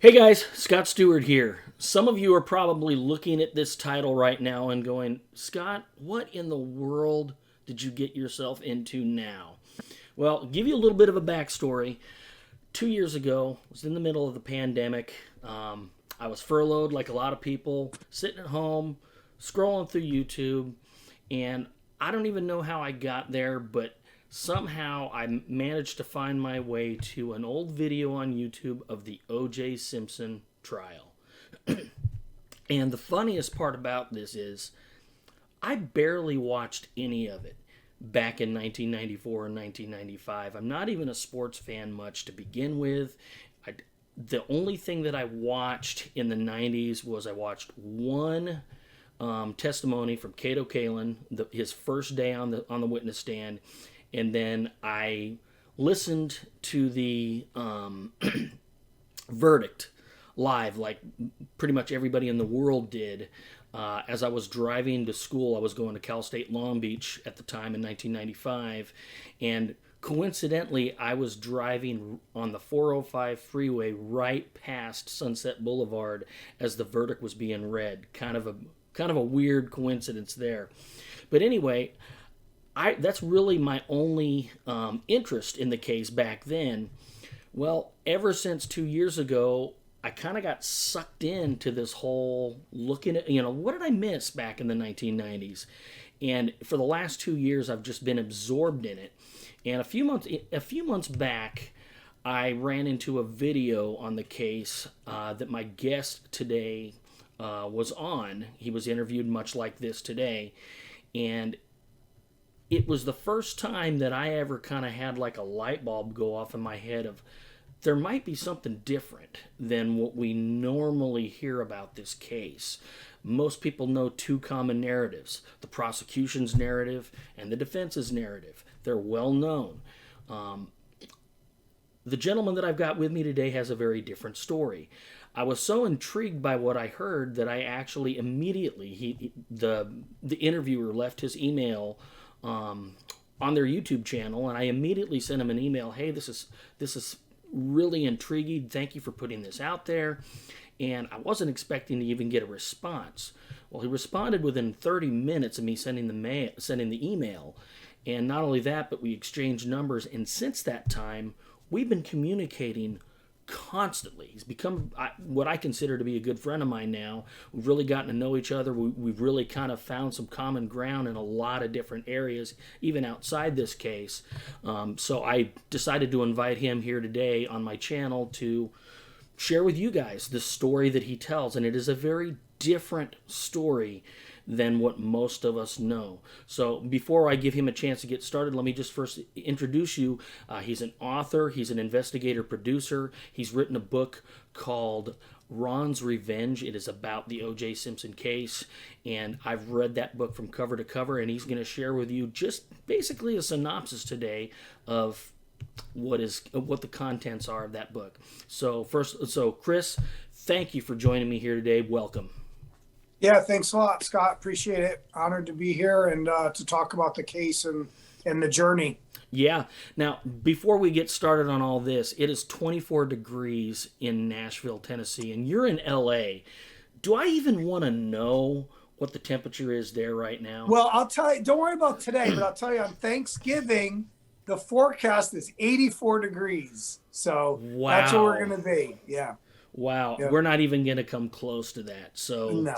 Hey guys, Scott Stewart here. Some of you are probably looking at this title right now and going, Scott, what in the world did you get yourself into now? Well, give you a little bit of a backstory. 2 years ago, I was in the middle of the pandemic. I was furloughed like a lot of people, sitting at home, scrolling through YouTube, and I don't even know how I got there, but somehow I managed to find my way to an old video on YouTube of the O.J. Simpson trial. And the funniest part about this is I barely watched any of it back in 1994 and 1995. I'm not even a sports fan much to begin with. The only thing that I watched in the 90s was I watched one testimony from Cato Kalin, his first day on the witness stand, and then I listened to the verdict live, like pretty much everybody in the world did. As I was driving to school, I was going to Cal State Long Beach at the time in 1995, and coincidentally, I was driving on the 405 freeway right past Sunset Boulevard as the verdict was being read. Kind of a weird coincidence there, but anyway, that's really my only interest in the case back then. Well, ever since 2 years ago, I kind of got sucked into this whole looking at, what did I miss back in the 1990s? And for the last 2 years, I've just been absorbed in it. And a few months back, I ran into a video on the case that my guest today was on. He was interviewed much like this today. And it was the first time that I ever kind of had like a light bulb go off in my head of there might be something different than what we normally hear about this case. Most people know two common narratives: the prosecution's narrative and the defense's narrative. They're well known. The gentleman that I've got with me today has a very different story. I was so intrigued by what I heard that I actually immediately the interviewer left his email on their YouTube channel, and I immediately sent him an email. Hey, this is really intriguing. Thank you for putting this out there. And I wasn't expecting to even get a response. Well, he responded within 30 minutes of me sending the email. And not only that, but we exchanged numbers. And since that time, we've been communicating constantly. He's become what I consider to be a good friend of mine now. We've really gotten to know each other. We've really kind of found some common ground in a lot of different areas, even outside this case. So I decided to invite him here today on my channel to share with you guys the story that he tells. And it is a very different story than what most of us know. So before I give him a chance to get started, let me just first introduce you. He's an author, he's an investigator producer. He's written a book called Ron's Revenge. It is about the O.J. Simpson case, and I've read that book from cover to cover, and he's going to share with you just basically a synopsis today of what the contents are of that book. So Chris, thank you for joining me here today. Welcome. Yeah, thanks a lot, Scott. Appreciate it. Honored to be here and to talk about the case and the journey. Yeah. Now, before we get started on all this, it is 24 degrees in Nashville, Tennessee, and you're in LA. Do I even want to know what the temperature is there right now? Well, I'll tell you, don't worry about today, but I'll tell you on Thanksgiving, the forecast is 84 degrees. So That's where we're going to be. Yeah. Wow. Yeah. We're not even going to come close to that. So No.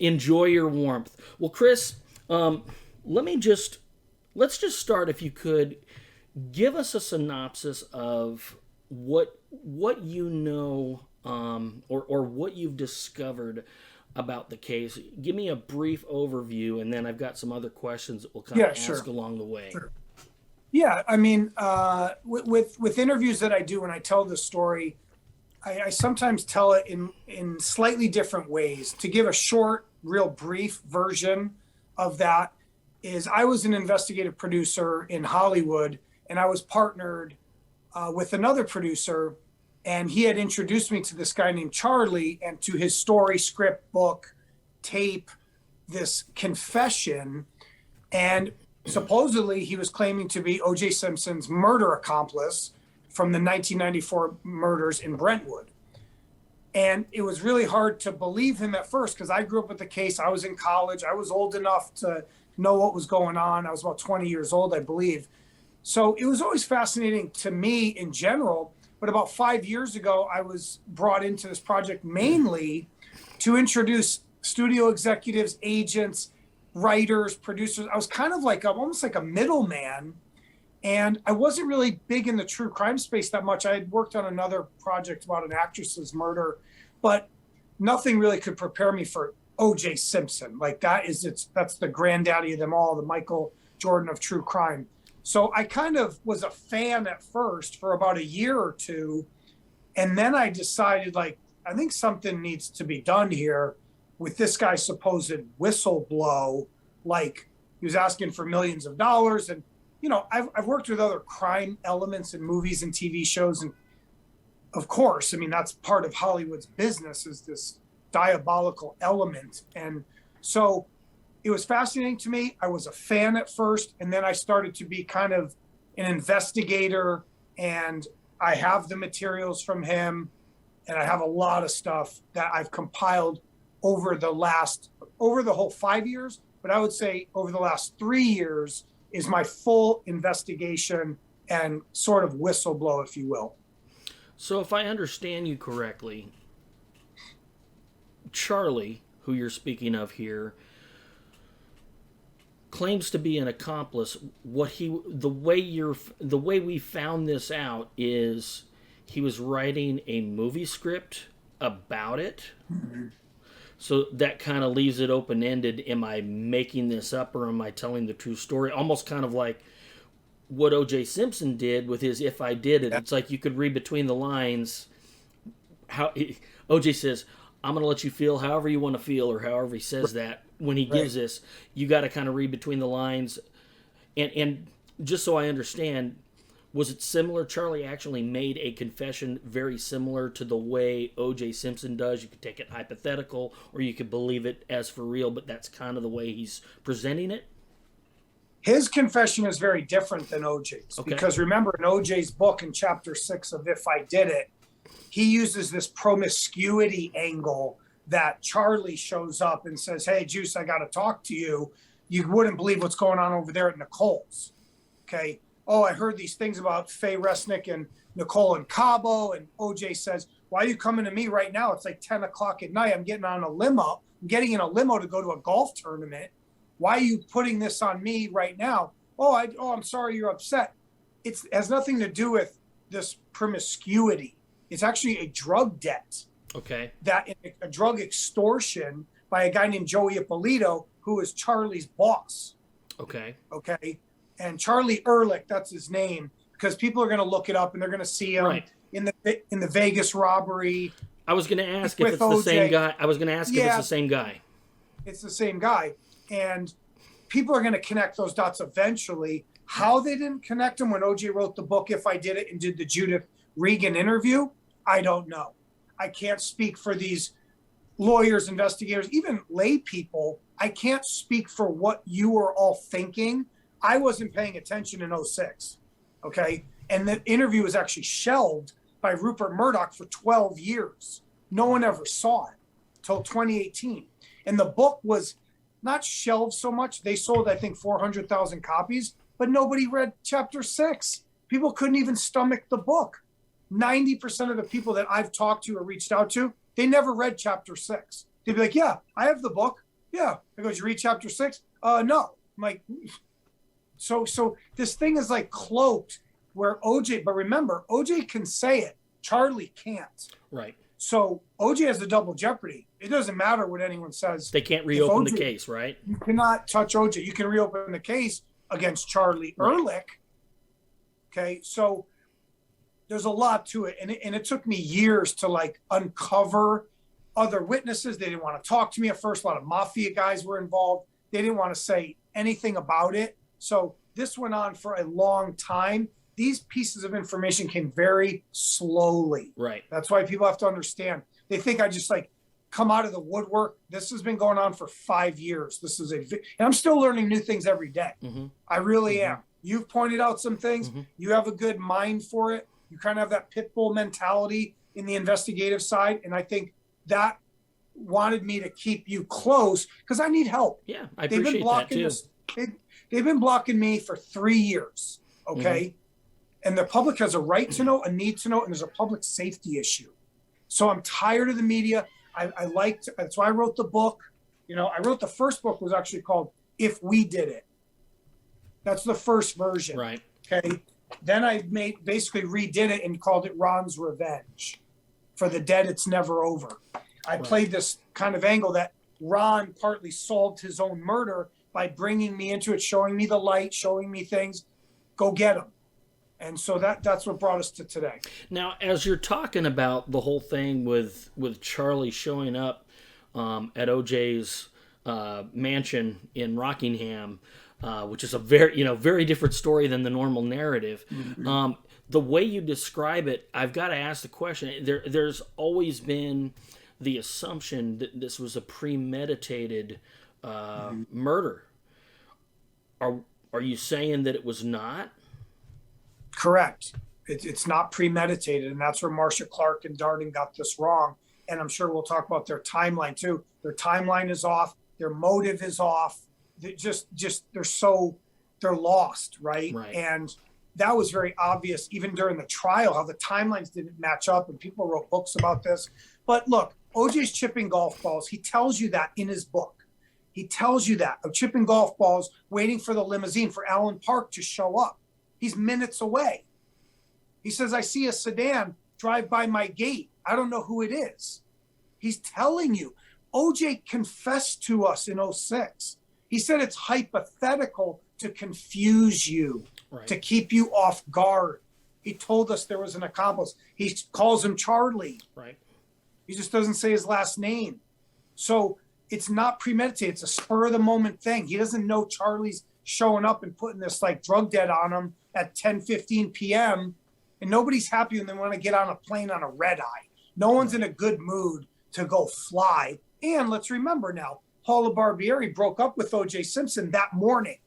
Enjoy your warmth. Well, Chris, let's just start, if you could. Give us a synopsis of what you know, or what you've discovered about the case. Give me a brief overview, and then I've got some other questions that we'll kind of Sure. ask along the way. Sure. Yeah, I mean, with interviews that I do when I tell the story, I sometimes tell it in slightly different ways. To give a short, real brief version of that is I was an investigative producer in Hollywood, and I was partnered with another producer, and he had introduced me to this guy named Charlie and to his story, script, book, tape, this confession. And supposedly he was claiming to be O.J. Simpson's murder accomplice from the 1994 murders in Brentwood. And it was really hard to believe him at first because I grew up with the case. I was in college. I was old enough to know what was going on. I was about 20 years old, I believe. So it was always fascinating to me in general. But about 5 years ago, I was brought into this project mainly to introduce studio executives, agents, writers, producers. I was kind of like almost like a middleman. And I wasn't really big in the true crime space that much. I had worked on another project about an actress's murder, but nothing really could prepare me for O.J. Simpson. Like that's the granddaddy of them all, the Michael Jordan of true crime. So I kind of was a fan at first for about a year or two. And then I decided, like, I think something needs to be done here with this guy's supposed whistleblow. Like, he was asking for millions of dollars. And, you know, I've worked with other crime elements in movies and TV shows. And of course, I mean, that's part of Hollywood's business, is this diabolical element. And so it was fascinating to me. I was a fan at first, and then I started to be kind of an investigator, and I have the materials from him, and I have a lot of stuff that I've compiled over the whole 5 years, but I would say over the last 3 years is my full investigation and sort of whistleblow, if you will. So if I understand you correctly, Charlie, who you're speaking of here, claims to be an accomplice. The way we found this out is he was writing a movie script about it. Mm-hmm. So that kind of leaves it open-ended. Am I making this up, or am I telling the true story? Almost kind of like what O.J. Simpson did with his "If I Did It." Yeah. It's like you could read between the lines. How O.J. says, "I'm going to let you feel however you want to feel," or however he says that. When he gives this, you got to kind of read between the lines. And just so I understand, was it similar? Charlie actually made a confession very similar to the way O.J. Simpson does. You could take it hypothetical, or you could believe it as for real, but that's kind of the way he's presenting it. His confession is very different than O.J.'s. Okay. Because remember, in O.J.'s book, in chapter 6 of If I Did It, he uses this promiscuity angle that Charlie shows up and says, "Hey, Juice, I got to talk to you. You wouldn't believe what's going on over there at Nicole's." Okay. "Oh, I heard these things about Faye Resnick and Nicole and Cabo." And OJ says, "Why are you coming to me right now? It's like 10 o'clock at night. I'm getting in a limo to go to a golf tournament. Why are you putting this on me right now?" I'm sorry you're upset. It has nothing to do with this promiscuity. It's actually a drug debt. Okay. That a drug extortion by a guy named Joey Ippolito, who is Charlie's boss. Okay. Okay. And Charlie Ehrlich, that's his name, because people are going to look it up and they're going to see him in the Vegas robbery. I was going to ask if it's the same guy. If it's the same guy. It's the same guy. And people are going to connect those dots eventually. How they didn't connect them when OJ wrote the book If I Did It and did the Judith Regan interview, I don't know. I can't speak for these lawyers, investigators, even lay people. I can't speak for what you were all thinking. I wasn't paying attention in 2006, okay? And the interview was actually shelved by Rupert Murdoch for 12 years. No one ever saw it until 2018. And the book was not shelved so much. They sold, I think, 400,000 copies, but nobody read chapter 6. People couldn't even stomach the book. 90% of the people that I've talked to or reached out to, they never read chapter 6. They'd be like, "Yeah, I have the book." "Yeah." I go, "Did you read chapter 6? No." I'm like, so this thing is like cloaked where OJ, but remember, OJ can say it. Charlie can't. Right. So OJ has the double jeopardy. It doesn't matter what anyone says. They can't reopen the case, right? You cannot touch OJ. You can reopen the case against Charlie Ehrlich. Okay, so there's a lot to it. And it took me years to like uncover other witnesses. They didn't want to talk to me at first. A lot of mafia guys were involved. They didn't want to say anything about it. So this went on for a long time. These pieces of information came very slowly. Right. That's why people have to understand. They think I just like come out of the woodwork. This has been going on for 5 years. And I'm still learning new things every day. Mm-hmm. I really am. You've pointed out some things. Mm-hmm. You have a good mind for it. You kind of have that pit bull mentality. in the investigative side, and I think that wanted me to keep you close because I need help. Yeah, I appreciate that too. They've been blocking me for 3 years. Okay. Mm-hmm. And the public has a right to know, a need to know, and there's a public safety issue. So I'm tired of the media. That's why I wrote the book. I wrote the first book was actually called If We Did It. That's the first version. Right. Okay. Then I basically redid it and called it Ron's Revenge. For the dead, it's never over. I played this kind of angle that Ron partly solved his own murder by bringing me into it, showing me the light, showing me things. Go get him. And so that's what brought us to today. Now, as you're talking about the whole thing with Charlie showing up at OJ's mansion in Rockingham, which is a very different story than the normal narrative. Mm-hmm. The way you describe it, I've got to ask the question. There's always been the assumption that this was a premeditated murder. Are you saying that it was not? Correct. It's not premeditated, and that's where Marcia Clark and Darden got this wrong. And I'm sure we'll talk about their timeline too. Their timeline is off. Their motive is off. They're lost, right? And that was very obvious even during the trial, how the timelines didn't match up, and people wrote books about this. But look, OJ's chipping golf balls. He tells you that in his book. He tells you that of chipping golf balls, waiting for the limousine for Alan Park to show up. He's minutes away. He says, I see a sedan drive by my gate. I don't know who it is. He's telling you. OJ confessed to us in 2006. He said it's hypothetical to confuse you, to keep you off guard. He told us there was an accomplice. He calls him Charlie. Right. He just doesn't say his last name. So it's not premeditated. It's a spur of the moment thing. He doesn't know Charlie's showing up and putting this drug debt on him at 10:15 p.m. And nobody's happy when they want to get on a plane on a red eye. No one's in a good mood to go fly. And let's remember now, Paula Barbieri broke up with O.J. Simpson that morning.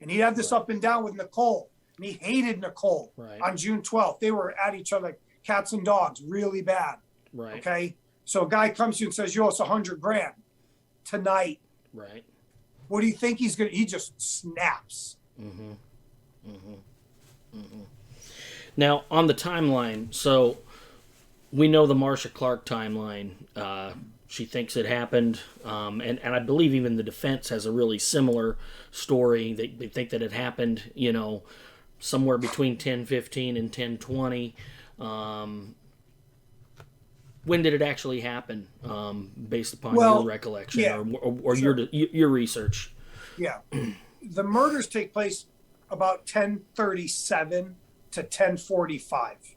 And he had this up and down with Nicole. And he hated Nicole on June 12th. They were at each other like cats and dogs, really bad. Right. Okay? So a guy comes to you and says, you owe us $100,000 tonight. Right. What do you think he's going to, he just snaps. Mm-hmm. Mm-hmm. Mm-hmm. Now, on the timeline, so we know the Marcia Clark timeline. She thinks it happened, and I believe even the defense has a really similar story. They think that it happened, somewhere between 10:15 and 10:20. When did it actually happen, based upon your recollection or your research? Yeah. The murders take place about 10:37 to 10:45.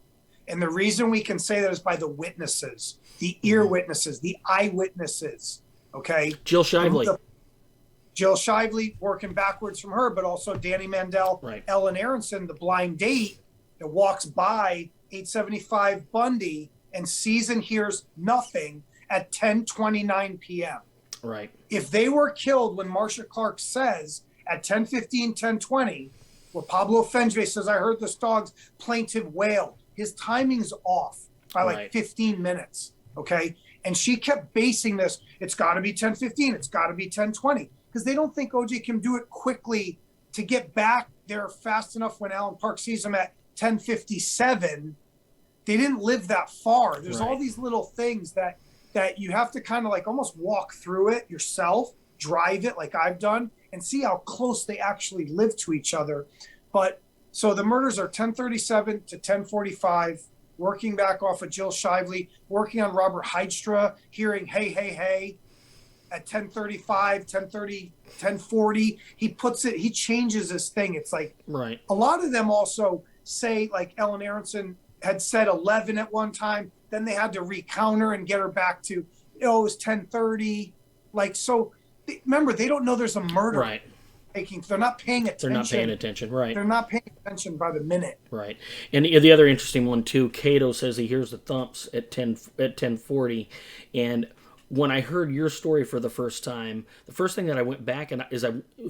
And the reason we can say that is by the witnesses, the ear witnesses, the eyewitnesses, okay? Jill Shively. Jill Shively, working backwards from her, but also Danny Mandel, Ellen Aronson, the blind date that walks by 875 Bundy and sees and hears nothing at 10:29 p.m. Right. If they were killed when Marcia Clark says at 10:15, 10:20, where Pablo Fenjve says, I heard this dog's plaintive wail, his timing's off by 15 minutes, okay? And she kept basing this, it's got to be 10:15, it's got to be 10:20, because they don't think OJ can do it quickly to get back there fast enough when Alan Park sees him at 10:57. They didn't live that far. There's all these little things that you have to kind of almost walk through it yourself, drive it like I've done, and see how close they actually live to each other. But so the murders are 10:37 to 10:45, working back off of Jill Shively, working on Robert Heidstra, hearing hey, hey, hey at 10:35, 10:30, 10:40. He changes his thing. It's a lot of them also say, like Ellen Aronson had said 11 at one time, then they had to recounter and get her back to, it was 10:30. So remember, they don't know there's a murder they're not paying attention. They're not paying attention, right. They're not paying attention by the minute. Right. And the other interesting one, too, Cato says he hears the thumps at 10:40. And when I heard your story for the first time, the first thing that I went back and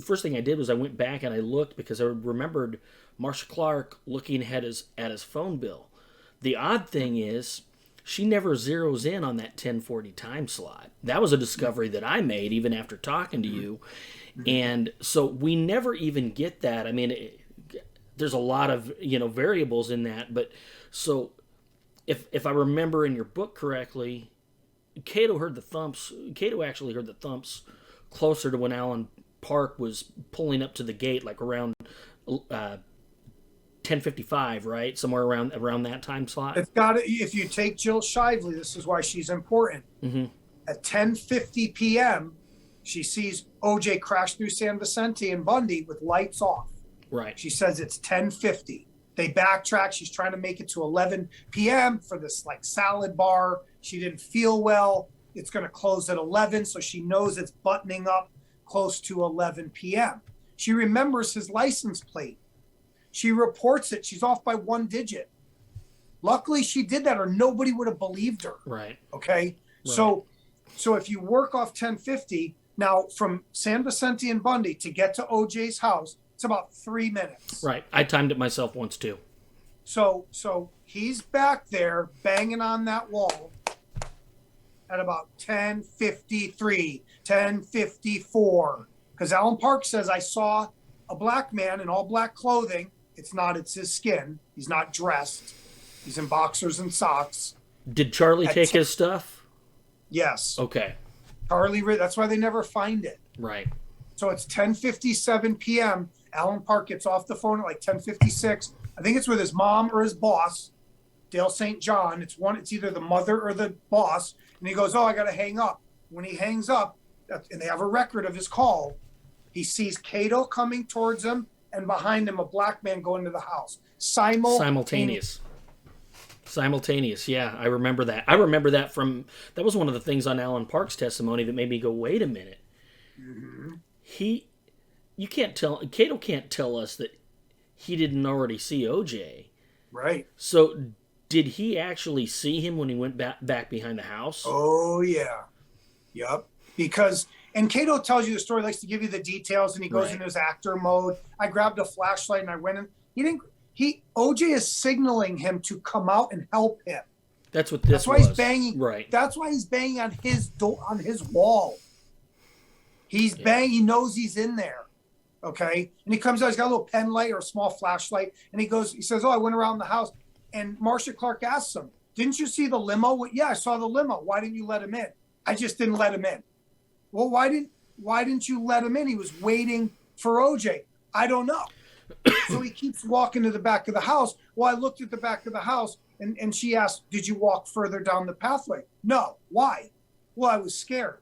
first thing I did was I went back and I looked because I remembered Marcia Clark looking at his phone bill. The odd thing is, she never zeroes in on that 10:40 time slot. That was a discovery that I made even after talking to you. And so we never even get that. I mean, there's a lot of, variables in that. But so if I remember in your book correctly, Cato actually heard the thumps closer to when Alan Park was pulling up to the gate, like around 10:55, right? Somewhere around that time slot. If you take Jill Shively, this is why she's important. Mm-hmm. At 10:50 p.m., she sees OJ crash through San Vicente and Bundy with lights off. Right. She says it's 10:50. They backtrack. She's trying to make it to 11 p.m. for this like salad bar. She didn't feel well. It's going to close at 11, so she knows it's buttoning up close to 11 p.m. She remembers his license plate. She reports it. She's off by one digit. Luckily, she did that, or nobody would have believed her. Right. Okay. Right. So if you work off 10:50, now from San Vicente and Bundy to get to OJ's house, it's about 3 minutes. Right. I timed it myself once too. So he's back there banging on that wall at about 10:53, 10:54. Because Alan Park says, I saw a black man in all black clothing. It's his skin. He's not dressed. He's in boxers and socks. Did Charlie take his stuff? Yes. Okay. Charlie, that's why they never find it. Right. So it's 10:57 p.m. Alan Park gets off the phone at like 10:56. I think it's with his mom or his boss, Dale St. John. It's either the mother or the boss. And he goes, I got to hang up. When he hangs up, and they have a record of his call, he sees Cato coming towards him, and behind him, a black man going to the house. Simultaneous. Yeah, I remember that. That was one of the things on Alan Park's testimony that made me go, wait a minute. Mm-hmm. Cato can't tell us that he didn't already see OJ. Right. So did he actually see him when he went back behind the house? Oh, yeah. Yep. And Cato tells you the story, likes to give you the details, and he goes into his actor mode. I grabbed a flashlight and I went in. OJ is signaling him to come out and help him. That's what this was. That's why he's banging. Right. That's why he's banging on his door, on his wall. He's banging. He knows he's in there. Okay. And he comes out. He's got a little pen light or a small flashlight. And he says, I went around the house. And Marcia Clark asks him, didn't you see the limo? Yeah, I saw the limo. Why didn't you let him in? I just didn't let him in. Well, why didn't you let him in? He was waiting for OJ. I don't know. So he keeps walking to the back of the house. Well, I looked at the back of the house and she asked, did you walk further down the pathway? No. Why? Well, I was scared.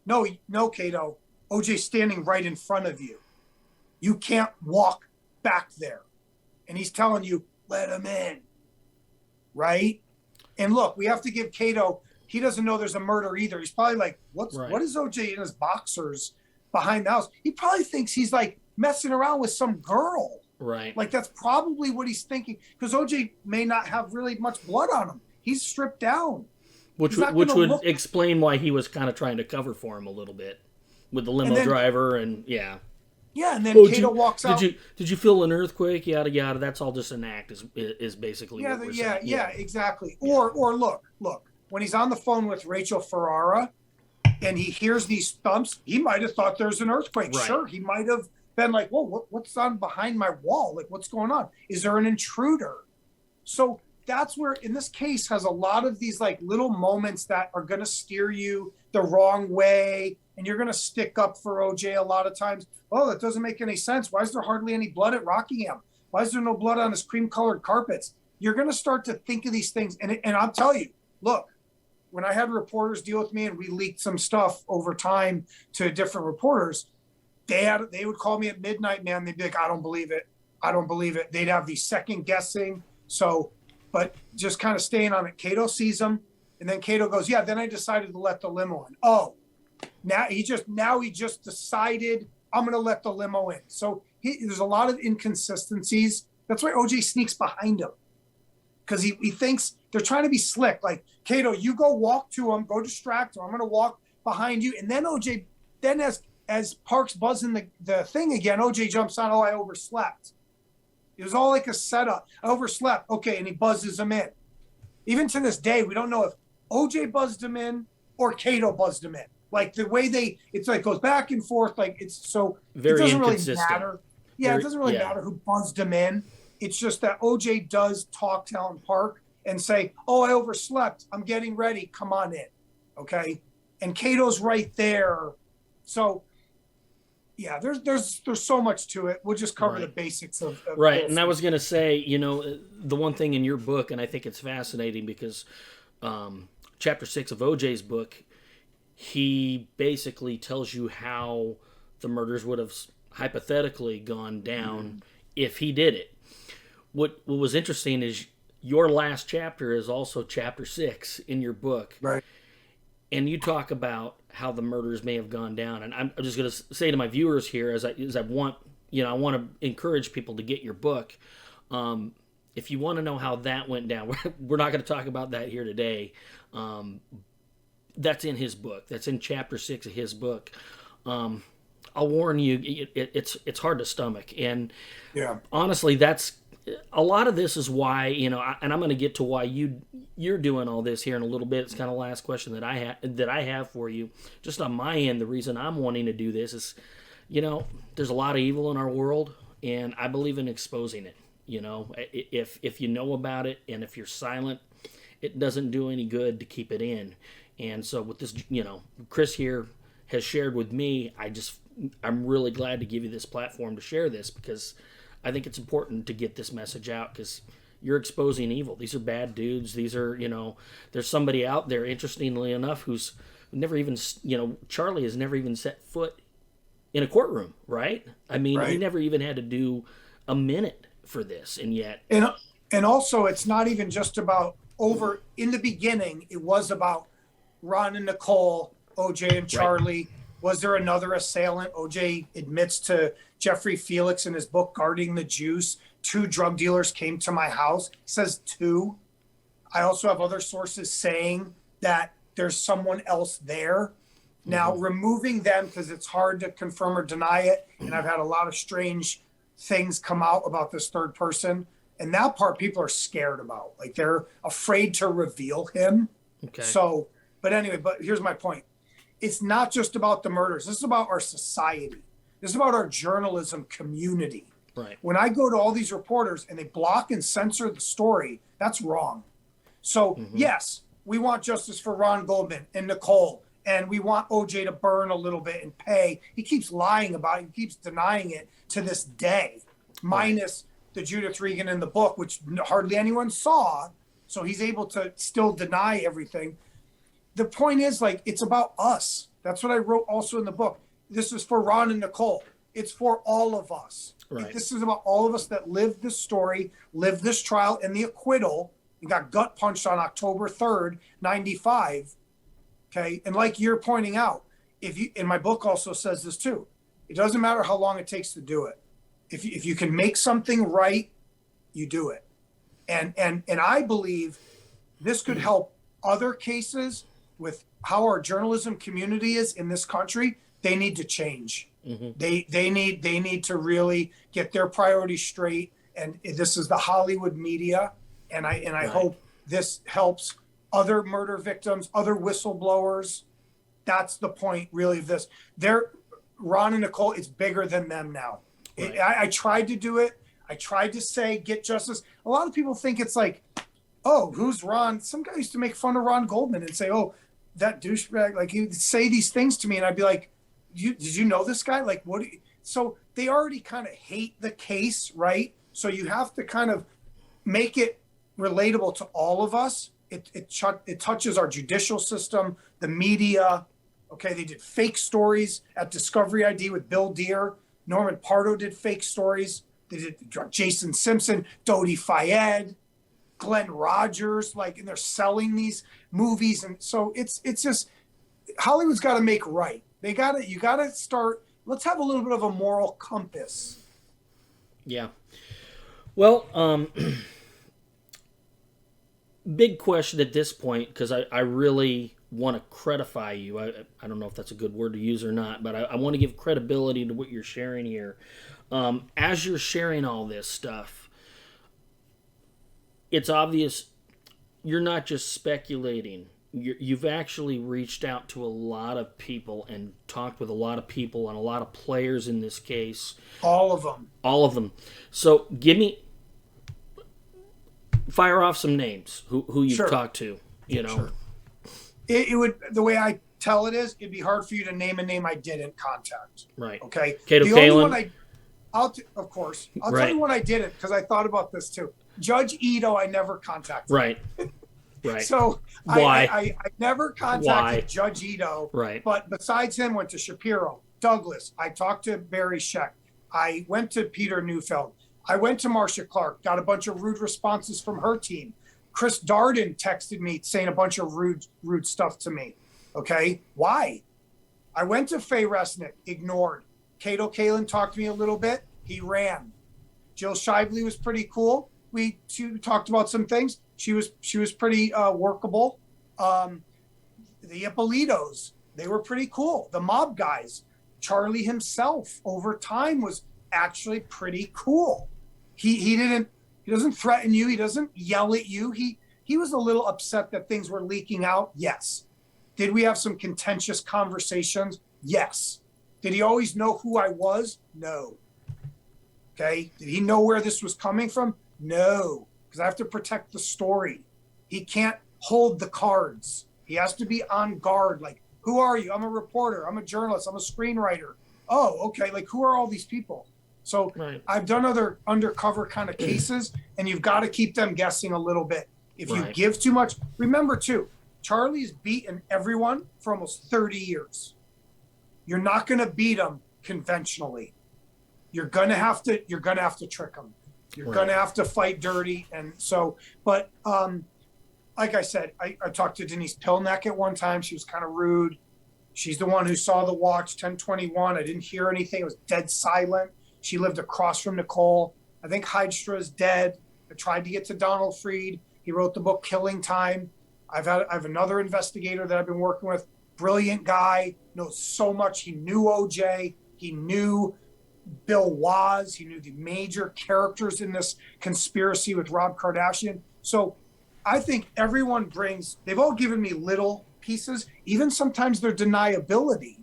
No, Cato. OJ's standing right in front of you. You can't walk back there. And he's telling you, let him in. Right? And look, we have to give Cato, he doesn't know there's a murder either. He's probably like, what is OJ in his boxers behind the house? He probably thinks he's like messing around with some girl. Right. Like that's probably what he's thinking, because OJ may not have really much blood on him. He's stripped down. Which would explain why he was kind of trying to cover for him a little bit with the limo driver and yeah. Yeah, and then Cato walks out. Did you feel an earthquake? Yada yada. That's all just an act. Is basically what we're saying. Yeah, exactly. Yeah. Or look, when he's on the phone with Rachel Ferrara, and he hears these thumps, he might have thought there's an earthquake. Right. Sure, he might have been like, "Whoa, what's on behind my wall? Like, what's going on? Is there an intruder?" So that's where, in this case, has a lot of these like little moments that are going to steer you the wrong way, and you're going to stick up for OJ a lot of times. Oh, that doesn't make any sense. Why is there hardly any blood at Rockingham? Why is there no blood on his cream-colored carpets? You're going to start to think of these things. And I'll tell you, look, when I had reporters deal with me and we leaked some stuff over time to different reporters, they would call me at midnight, man. They'd be like, I don't believe it. I don't believe it. They'd have these second guessing. So, but just kind of staying on it. Cato sees them. And then Cato goes, yeah, then I decided to let the limo in. Oh, now he just decided I'm going to let the limo in. So there's a lot of inconsistencies. That's why OJ sneaks behind him, because he thinks they're trying to be slick. Like, Cato, you go walk to him, go distract him. I'm going to walk behind you. And then OJ, as Park's buzzing the thing again, OJ jumps on, I overslept. It was all like a setup. I overslept. Okay, and he buzzes him in. even to this day, we don't know if OJ buzzed him in or Cato buzzed him in. Like the way it's like goes back and forth. Like it's so it Very doesn't really inconsistent. matter. Yeah, it doesn't really matter who buzzed him in. It's just that OJ does talk to Allen Park and say, "Oh, I overslept. I'm getting ready. Come on in." Okay, and Cato's right there. So yeah, there's so much to it. We'll just cover the basics of right. this. And I was gonna say, the one thing in your book, and I think it's fascinating because chapter 6 of OJ's book, he basically tells you how the murders would have hypothetically gone down if he did it. What was interesting is your last chapter is also chapter 6 in your book, Right. and you talk about how the murders may have gone down. And I'm just going to say to my viewers here, as I want, I want to encourage people to get your book. If you want to know how that went down, we're not going to talk about that here today. That's in his book. That's in chapter 6 of his book. I'll warn you, it's hard to stomach. And Yeah. honestly, that's a lot of this is why, and I'm going to get to why you're doing all this here in a little bit. It's kind of the last question that I have for you. Just on my end, the reason I'm wanting to do this is, there's a lot of evil in our world, and I believe in exposing it. If you know about it and if you're silent, it doesn't do any good to keep it in. And so with this, Chris here has shared with me, I'm really glad to give you this platform to share this, because I think it's important to get this message out, because you're exposing evil. These are bad dudes. These are, there's somebody out there, interestingly enough, who's never even, Charlie has never even set foot in a courtroom, right? I mean, Right. he never even had to do a minute for this, and yet. And also, it's not even just about in the beginning, it was about Ron and Nicole, OJ and Charlie. Right. Was there another assailant? OJ admits to Jeffrey Felix in his book, Guarding the Juice. 2 drug dealers came to my house. He says 2. I also have other sources saying that there's someone else there. Now, removing them, because it's hard to confirm or deny it, and I've had a lot of strange things come out about this third person, and that part people are scared about. Like, they're afraid to reveal him. Okay. So, but anyway, here's my point. It's not just about the murders. This is about our society. This is about our journalism community. Right. When I go to all these reporters and they block and censor the story, that's wrong. So, yes, we want justice for Ron Goldman and Nicole, and we want OJ to burn a little bit and pay. He keeps lying about it. He keeps denying it to this day, minus the Judith Regan in the book, which hardly anyone saw. So he's able to still deny everything. The point is, like, it's about us. That's what I wrote also in the book. This is for Ron and Nicole. It's for all of us. Right. This is about all of us that lived this story, lived this trial, and the acquittal, and got gut punched on October 3rd, 95. Okay. And like you're pointing out, in my book also says this too, it doesn't matter how long it takes to do it. If you can make something right, you do it. And I believe this could help other cases with how our journalism community is in this country. They need to change. They need to really get their priorities straight. And this is the Hollywood media. And I hope this helps other murder victims, other whistleblowers. That's the point really of this. Ron and Nicole, it's bigger than them now. Right. I tried to do it. I tried to say, get justice. A lot of people think it's like, oh, who's Ron? Some guy used to make fun of Ron Goldman and say, oh, that douchebag. Like, he'd say these things to me, and I'd be like, did you know this guy? Like, what? So they already kind of hate the case, right? So you have to kind of make it relatable to all of us. It touches our judicial system, the media. Okay, they did fake stories at Discovery ID with Bill Deere. Norman Pardo did fake stories. They did Jason Simpson, Dodi Fayed, Glenn Rogers, and they're selling these movies. And so it's just, Hollywood's got to make right. You got to start, let's have a little bit of a moral compass. Yeah. Well, big question at this point, because I really want to credify you. I don't know if that's a good word to use or not, but I want to give credibility to what you're sharing here. As you're sharing all this stuff, it's obvious you're not just speculating. You've actually reached out to a lot of people and talked with a lot of people and a lot of players in this case. All of them. All of them. So fire off some names who you've talked to. You know, Sure. It would, the way I tell it is, it'd be hard for you to name a name I didn't contact. right? Okay. Cato The only Kalin. one of course, I'll Right. tell you when I didn't, because I thought about this too. Judge Ito, I never contacted. Right. Right. So Why? I never contacted Why? Judge Ito. Right. But besides him, went to Shapiro, Douglas. I talked to Barry Scheck. I went to Peter Neufeld. I went to Marcia Clark. Got a bunch of rude responses from her team. Chris Darden texted me saying a bunch of rude stuff to me. Okay, why? I went to Faye Resnick, ignored. Cato Kalin talked to me a little bit. He ran. Jill Shively was pretty cool. She talked about some things. She was pretty workable. The Ippolitos, they were pretty cool. The mob guys, Charlie himself, over time was actually pretty cool. He doesn't threaten you. He doesn't yell at you. He was a little upset that things were leaking out. Yes. Did we have some contentious conversations? Yes. Did he always know who I was? No. Okay. Did he know where this was coming from? No. Because I have to protect the story. He can't hold the cards. He has to be on guard. Like, who are you? I'm a reporter. I'm a journalist. I'm a screenwriter. Oh, okay. Like, who are all these people? So Right. I've done other undercover kind of cases, and you've got to keep them guessing a little bit. If you Right. give too much, remember too, Charlie's beaten everyone for almost 30 years. You're not going to beat them conventionally. You're going to have to trick them. You're Right. going to have to fight dirty. And so, but like I said, I talked to Denise Pilnek at one time. She was kind of rude. She's the one who saw the watch 1021. I didn't hear anything. It was dead silent. She lived across from Nicole. I think Hydra is dead. I tried to get to Donald Freed. He wrote the book Killing Time. I have another investigator that I've been working with. Brilliant guy, knows so much. He knew OJ. He knew Bill Waz. He knew the major characters in this conspiracy with Rob Kardashian. So I think everyone they've all given me little pieces. Even sometimes their deniability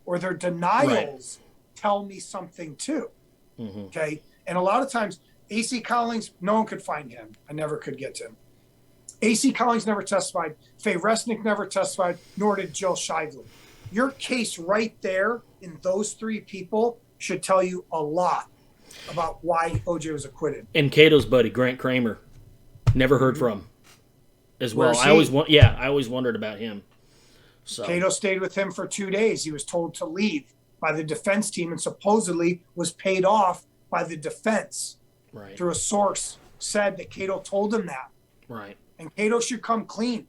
or their denials tell me something too. Mm-hmm. Okay. And a lot of times, AC Collins, no one could find him. I never could get to him. AC Collins never testified. Faye Resnick never testified, nor did Jill Shively. Your case right there in those three people should tell you a lot about why OJ was acquitted. And Cato's buddy, Grant Kramer, never heard from as well. Where's I always wondered about him. So Cato stayed with him for 2 days. He was told to leave by the defense team and supposedly was paid off by the defense. Right. Through a source said that Cato told him that. Right. And Cato should come clean.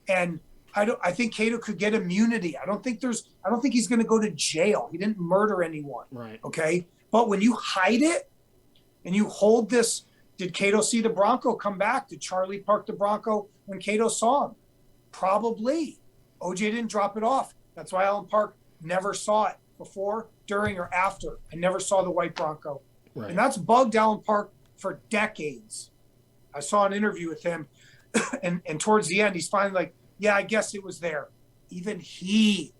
And I think Cato could get immunity. I don't think he's going to go to jail. He didn't murder anyone. Right. Okay. But when you hide it and you hold this, did Cato see the Bronco come back? Did Charlie park the Bronco when Cato saw him? Probably. OJ didn't drop it off. That's why Allen Park never saw it before, during, or after. I never saw the white Bronco. Right. And that's bugged Allen Park for decades. I saw an interview with him, and towards the end, he's finally like, yeah, I guess it was there. Even he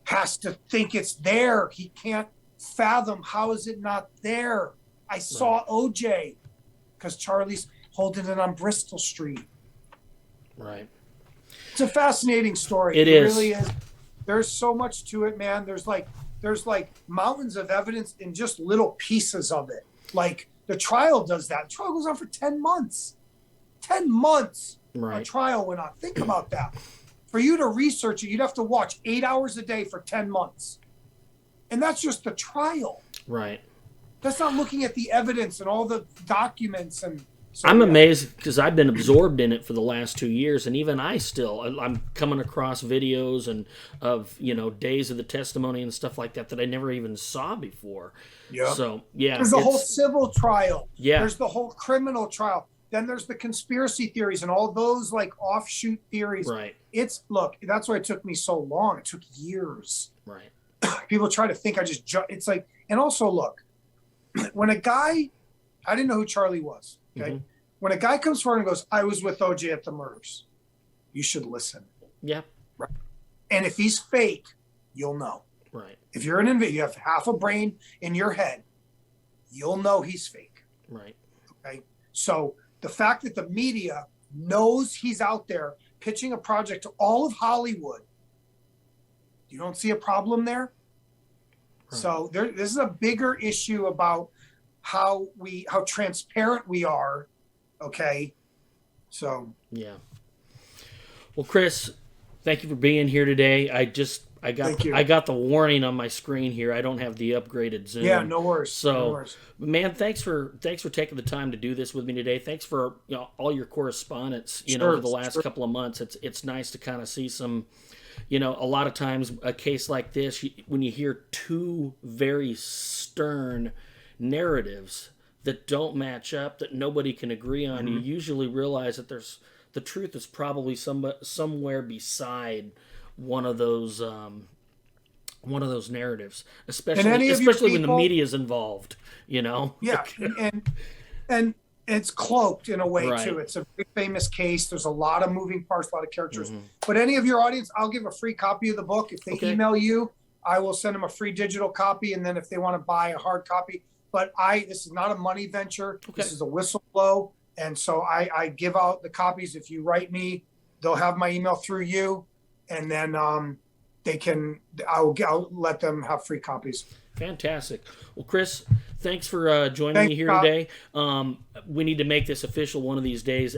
has to think it's there. He can't fathom, how is it not there? I saw OJ because Charlie's holding it on Bristol Street. Right. It's a fascinating story. It is. Really is. There's so much to it, man. There's like mountains of evidence in just little pieces of it. Like the trial does that. The trial goes on for 10 months. 10 months. Right. A trial went on. Think about that. For you to research it, you'd have to watch 8 hours a day for 10 months. And that's just the trial. Right. That's not looking at the evidence and all the documents. And so, I'm amazed because I've been absorbed in it for the last 2 years, and even I'm coming across videos and of days of the testimony and stuff like that I never even saw before. Yeah. So yeah, there's the whole civil trial. Yeah. There's the whole criminal trial. Then there's the conspiracy theories and all those like offshoot theories. Right. Look, that's why it took me so long. It took years. Right. People try to think it's like, and also look, when a guy, I didn't know who Charlie was. Okay. Mm-hmm. When a guy comes forward and goes, I was with OJ at the murders, you should listen. Yeah. Right. And if he's fake, you'll know. Right. If you're you have half a brain in your head, you'll know he's fake. Right. Okay. So the fact that the media knows he's out there pitching a project to all of Hollywood, you don't see a problem there? Right. So this is a bigger issue about how transparent we are. Okay. So. Yeah. Well, Chris, thank you for being here today. I got the warning on my screen here. I don't have the upgraded Zoom. Yeah, no worries. So, no worries. Man, thanks for taking the time to do this with me today. Thanks for all your correspondence. Sure, over the last couple of months. It's nice to kind of see some. A lot of times a case like this, when you hear two very stern narratives that don't match up, that nobody can agree on, you usually realize that the truth is probably somewhere beside one of those narratives, especially when the media is involved. Yeah, and it's cloaked in a way right. too. It's a very famous case. There's a lot of moving parts, a lot of characters. But any of your audience, I'll give a free copy of the book. If they email you, I will send them a free digital copy, and then if they want to buy a hard copy. But this is not a money venture. Okay. This is a whistleblow. And so I give out the copies. If you write me, they'll have my email through you. And then I'll let them have free copies. Fantastic. Well, Chris, thanks for joining me here today. We need to make this official one of these days.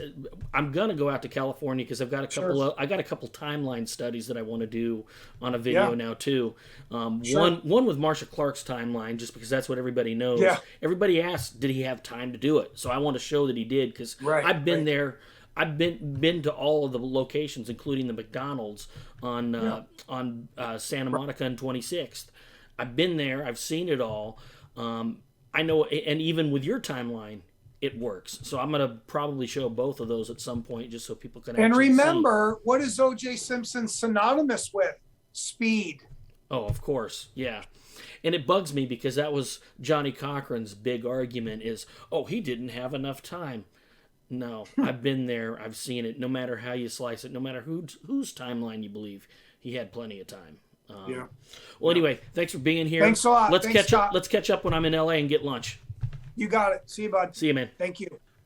I'm gonna go out to California because I've got a couple timeline studies that I want to do on a video now too. One with Marsha Clark's timeline, just because that's what everybody knows. Yeah. Everybody asks, did he have time to do it? So I want to show that he did, because I've been there. I've been to all of the locations, including the McDonald's on Santa Monica and 26th. I've been there. I've seen it all. I know, and even with your timeline, it works. So I'm going to probably show both of those at some point, just so people can. And remember, what is O.J. Simpson synonymous with? Speed. Oh, of course, yeah. And it bugs me because that was Johnny Cochran's big argument: is he didn't have enough time. No, I've been there. I've seen it. No matter how you slice it, no matter whose timeline you believe, he had plenty of time. Well, anyway, thanks for being here. Thanks a lot. Let's catch up when I'm in LA and get lunch. You got it. See you, bud. See you, man. Thank you.